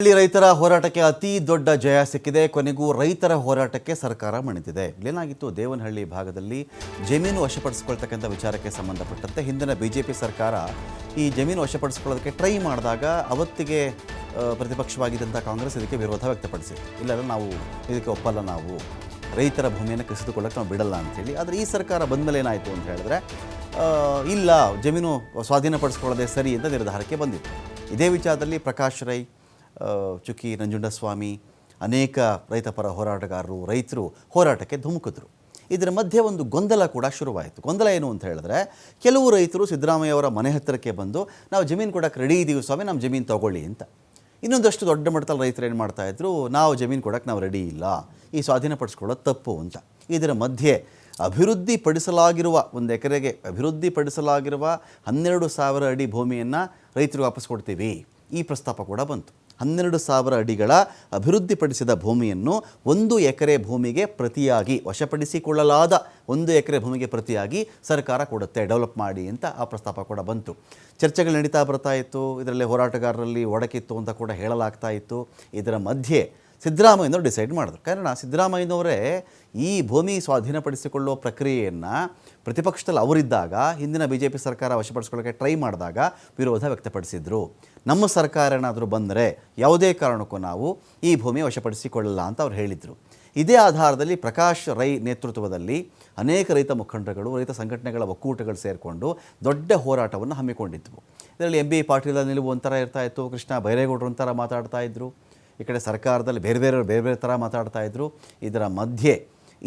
ಹಳ್ಳಿ ರೈತರ ಹೋರಾಟಕ್ಕೆ ಅತಿ ದೊಡ್ಡ ಜಯ ಸಿಕ್ಕಿದೆ. ಕೊನೆಗೂ ರೈತರ ಹೋರಾಟಕ್ಕೆ ಸರ್ಕಾರ ಮಣಿದಿದೆ. ಏನಾಗಿತ್ತು, ದೇವನಹಳ್ಳಿ ಭಾಗದಲ್ಲಿ ಜಮೀನು ವಶಪಡಿಸಿಕೊಳ್ತಕ್ಕಂಥ ವಿಚಾರಕ್ಕೆ ಸಂಬಂಧಪಟ್ಟಂತೆ ಹಿಂದಿನ ಬಿಜೆಪಿ ಸರ್ಕಾರ ಈ ಜಮೀನು ವಶಪಡಿಸಿಕೊಳ್ಳೋದಕ್ಕೆ ಟ್ರೈ ಮಾಡಿದಾಗ ಅವತ್ತಿಗೆ ಪ್ರತಿಪಕ್ಷವಾಗಿದ್ದಂಥ ಕಾಂಗ್ರೆಸ್ ಇದಕ್ಕೆ ವಿರೋಧ ವ್ಯಕ್ತಪಡಿಸಿತ್ತು. ಇಲ್ಲ ನಾವು ಇದಕ್ಕೆ ಒಪ್ಪಲ್ಲ, ನಾವು ರೈತರ ಭೂಮಿಯನ್ನು ಕಸಿದುಕೊಳ್ಳೋಕೆ ನಾವು ಬಿಡಲ್ಲ ಅಂಥೇಳಿ. ಆದರೆ ಈ ಸರ್ಕಾರ ಬಂದ ಮೇಲೆ ಏನಾಯಿತು ಅಂತ ಹೇಳಿದ್ರೆ ಇಲ್ಲ, ಜಮೀನು ಸ್ವಾಧೀನಪಡಿಸ್ಕೊಳ್ಳೋದೇ ಸರಿ ಅಂತ ನಿರ್ಧಾರಕ್ಕೆ ಬಂದಿತ್ತು. ಇದೇ ವಿಚಾರದಲ್ಲಿ ಪ್ರಕಾಶ್ ರೈ, ಚುಕ್ಕಿ ನಂಜುಂಡಸ್ವಾಮಿ, ಅನೇಕ ರೈತಪರ ಹೋರಾಟಗಾರರು, ರೈತರು ಹೋರಾಟಕ್ಕೆ ಧುಮುಕಿದ್ರು. ಇದರ ಮಧ್ಯೆ ಒಂದು ಗೊಂದಲ ಕೂಡ ಶುರುವಾಯಿತು. ಗೊಂದಲ ಏನು ಅಂತ ಹೇಳಿದ್ರೆ, ಕೆಲವು ರೈತರು ಸಿದ್ದರಾಮಯ್ಯ ಅವರ ಮನೆ ಹತ್ತಿರಕ್ಕೆ ಬಂದು ನಾವು ಜಮೀನು ಕೊಡೋಕ್ಕೆ ರೆಡಿ ಇದ್ದೀವಿ ಸ್ವಾಮಿ, ನಮ್ಮ ಜಮೀನು ತೊಗೊಳ್ಳಿ ಅಂತ. ಇನ್ನೊಂದಷ್ಟು ದೊಡ್ಡ ಮಟ್ಟದಲ್ಲಿ ರೈತರು ಏನು ಮಾಡ್ತಾಯಿದ್ರು, ನಾವು ಜಮೀನು ಕೊಡೋಕ್ಕೆ ನಾವು ರೆಡಿ ಇಲ್ಲ, ಈ ಸ್ವಾಧೀನಪಡಿಸ್ಕೊಳ್ಳೋದು ತಪ್ಪು ಅಂತ. ಇದರ ಮಧ್ಯೆ ಅಭಿವೃದ್ಧಿಪಡಿಸಲಾಗಿರುವ 1 ಎಕರೆಗೆ ಅಭಿವೃದ್ಧಿಪಡಿಸಲಾಗಿರುವ 12,000 ಅಡಿ ಭೂಮಿಯನ್ನು ರೈತರಿಗೆ ವಾಪಸ್ ಕೊಡ್ತೀವಿ, ಈ ಪ್ರಸ್ತಾಪ ಕೂಡ ಬಂತು. 12,000 ಅಡಿಗಳ ಅಭಿವೃದ್ಧಿಪಡಿಸಿದ ಭೂಮಿಯನ್ನು 1 ಎಕರೆ ಭೂಮಿಗೆ ಪ್ರತಿಯಾಗಿ, ವಶಪಡಿಸಿಕೊಳ್ಳಲಾದ 1 ಎಕರೆ ಭೂಮಿಗೆ ಪ್ರತಿಯಾಗಿ ಸರ್ಕಾರ ಕೊಡುತ್ತೆ, ಡೆವಲಪ್ ಮಾಡಿ ಅಂತ ಆ ಪ್ರಸ್ತಾಪ ಕೂಡ ಬಂತು. ಚರ್ಚೆಗಳು ನಡೀತಾ ಬರ್ತಾ ಇತ್ತು. ಇದರಲ್ಲಿ ಹೋರಾಟಗಾರರಲ್ಲಿ ಒಡಕಿತ್ತು ಅಂತ ಕೂಡ ಹೇಳಲಾಗ್ತಾ ಇತ್ತು. ಇದರ ಮಧ್ಯೆ ಸಿದ್ದರಾಮಯ್ಯನವರು ಡಿಸೈಡ್ ಮಾಡಿದ್ರು. ಕಾರಣ ಸಿದ್ದರಾಮಯ್ಯನವರೇ ಈ ಭೂಮಿ ಸ್ವಾಧೀನಪಡಿಸಿಕೊಳ್ಳುವ ಪ್ರಕ್ರಿಯೆಯನ್ನು ಪ್ರತಿಪಕ್ಷದಲ್ಲಿ ಅವರಿದ್ದಾಗ, ಹಿಂದಿನ ಬಿಜೆಪಿ ಸರ್ಕಾರ ವಶಪಡಿಸ್ಕೊಳ್ಳೋಕ್ಕೆ ಟ್ರೈ ಮಾಡಿದಾಗ ವಿರೋಧ ವ್ಯಕ್ತಪಡಿಸಿದರು. ನಮ್ಮ ಸರ್ಕಾರ ಏನಾದರೂ ಬಂದರೆ ಯಾವುದೇ ಕಾರಣಕ್ಕೂ ನಾವು ಈ ಭೂಮಿ ವಶಪಡಿಸಿಕೊಳ್ಳಲ್ಲ ಅಂತ ಅವ್ರು ಹೇಳಿದರು. ಇದೇ ಆಧಾರದಲ್ಲಿ ಪ್ರಕಾಶ್ ರೈ ನೇತೃತ್ವದಲ್ಲಿ ಅನೇಕ ರೈತ ಮುಖಂಡಗಳು, ರೈತ ಸಂಘಟನೆಗಳ ಒಕ್ಕೂಟಗಳು ಸೇರಿಕೊಂಡು ದೊಡ್ಡ ಹೋರಾಟವನ್ನು ಹಮ್ಮಿಕೊಂಡಿದ್ವು. ಇದರಲ್ಲಿ MB ಪಾಟೀಲ ನಿಲುವು ಒಂಥರ ಇರ್ತಾಯಿತ್ತು, ಕೃಷ್ಣ ಬೈರೇಗೌಡರು ಒಂಥರ ಮಾತಾಡ್ತಾ ಇದ್ದರು, ಈ ಕಡೆ ಸರ್ಕಾರದಲ್ಲಿ ಬೇರೆ ಬೇರೆ ಥರ ಮಾತಾಡ್ತಾ ಇದ್ದರು. ಇದರ ಮಧ್ಯೆ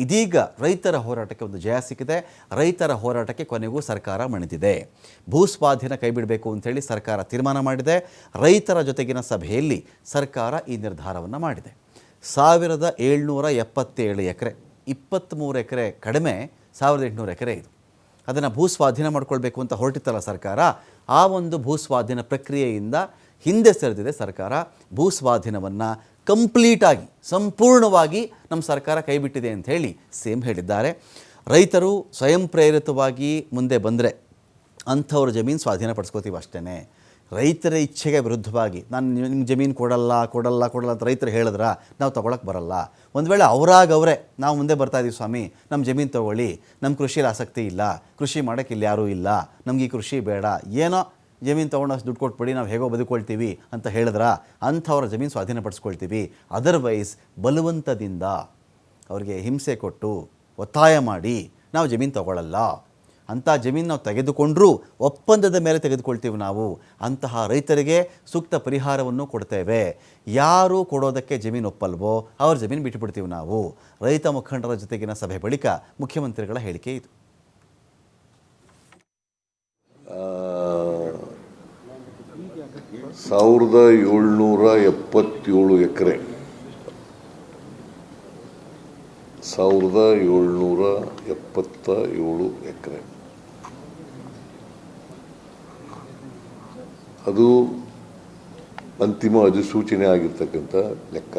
ಇದೀಗ ರೈತರ ಹೋರಾಟಕ್ಕೆ ಒಂದು ಜಯ ಸಿಕ್ಕಿದೆ. ರೈತರ ಹೋರಾಟಕ್ಕೆ ಕೊನೆಗೂ ಸರ್ಕಾರ ಮಣಿದಿದೆ. ಭೂಸ್ವಾಧೀನ ಕೈಬಿಡಬೇಕು ಅಂಥೇಳಿ ಸರ್ಕಾರ ತೀರ್ಮಾನ ಮಾಡಿದೆ. ರೈತರ ಜೊತೆಗಿನ ಸಭೆಯಲ್ಲಿ ಸರ್ಕಾರ ಈ ನಿರ್ಧಾರವನ್ನು ಮಾಡಿದೆ. 1777 ಎಕರೆ, 23 ಎಕರೆ ಕಡಿಮೆ 1800 ಎಕರೆ ಇದು. ಅದನ್ನು ಭೂಸ್ವಾಧೀನ ಮಾಡ್ಕೊಳ್ಬೇಕು ಅಂತ ಹೊರಟಿತ್ತಲ್ಲ ಸರ್ಕಾರ, ಆ ಒಂದು ಭೂಸ್ವಾಧೀನ ಪ್ರಕ್ರಿಯೆಯಿಂದ ಹಿಂದೆ ಸರಿದಿದೆ ಸರ್ಕಾರ. ಭೂಸ್ವಾಧೀನವನ್ನು ಕಂಪ್ಲೀಟಾಗಿ, ಸಂಪೂರ್ಣವಾಗಿ ನಮ್ಮ ಸರ್ಕಾರ ಕೈಬಿಟ್ಟಿದೆ ಅಂತ ಹೇಳಿ ಸೇಮ್ ಹೇಳಿದ್ದಾರೆ. ರೈತರು ಸ್ವಯಂ ಪ್ರೇರಿತವಾಗಿ ಮುಂದೆ ಬಂದರೆ ಅಂಥವ್ರ ಜಮೀನು ಸ್ವಾಧೀನಪಡಿಸ್ಕೋತೀವಿ ಅಷ್ಟೇ. ರೈತರ ಇಚ್ಛೆಗೆ ವಿರುದ್ಧವಾಗಿ ನಾನು ನಿಮ್ಗೆ ಜಮೀನು ಕೊಡಲ್ಲ ಅಂತ ರೈತರು ಹೇಳಿದ್ರೆ ನಾವು ತೊಗೊಳಕ್ಕೆ ಬರಲ್ಲ. ಒಂದು ವೇಳೆ ಅವರೇ ನಾವು ಮುಂದೆ ಬರ್ತಾಯಿದ್ದೀವಿ ಸ್ವಾಮಿ, ನಮ್ಮ ಜಮೀನು ತೊಗೊಳ್ಳಿ, ನಮ್ಮ ಕೃಷಿಯಲ್ಲಿ ಆಸಕ್ತಿ ಇಲ್ಲ, ಕೃಷಿ ಮಾಡೋಕ್ಕೆ ಇಲ್ಲಿ ಯಾರೂ ಇಲ್ಲ, ನಮ್ಗೆ ಈ ಕೃಷಿ ಬೇಡ, ಏನೋ ಜಮೀನು ತೊಗೊಂಡಷ್ಟು ದುಡ್ಡು ಕೊಟ್ಬಿಡಿ, ನಾವು ಹೇಗೋ ಬದುಕೊಳ್ತೀವಿ ಅಂತ ಹೇಳಿದ್ರೆ ಅಂಥವ್ರ ಜಮೀನು ಸ್ವಾಧೀನಪಡಿಸ್ಕೊಳ್ತೀವಿ. ಅದರ್ವೈಸ್ ಬಲವಂತದಿಂದ ಅವ್ರಿಗೆ ಹಿಂಸೆ ಕೊಟ್ಟು ಒತ್ತಾಯ ಮಾಡಿ ನಾವು ಜಮೀನು ತೊಗೊಳ್ಳಲ್ಲ, ಅಂಥ ಜಮೀನು ನಾವು ತೆಗೆದುಕೊಂಡ್ರೂ ಒಪ್ಪಂದದ ಮೇಲೆ ತೆಗೆದುಕೊಳ್ತೀವಿ ನಾವು, ಅಂತಹ ರೈತರಿಗೆ ಸೂಕ್ತ ಪರಿಹಾರವನ್ನು ಕೊಡ್ತೇವೆ. ಯಾರು ಕೊಡೋದಕ್ಕೆ ಜಮೀನು ಒಪ್ಪಲ್ವೋ ಅವ್ರ ಜಮೀನು ಬಿಟ್ಟುಬಿಡ್ತೀವಿ ನಾವು. ರೈತ ಮುಖಂಡರ ಜೊತೆಗಿನ ಸಭೆ ಬಳಿಕ ಮುಖ್ಯಮಂತ್ರಿಗಳ ಹೇಳಿಕೆ ಇದು. 1777 ಎಕರೆ, 1777 ಎಕರೆ, ಅದು ಅಂತಿಮ ಅಧಿಸೂಚನೆ ಆಗಿರ್ತಕ್ಕಂಥ ಲೆಕ್ಕ.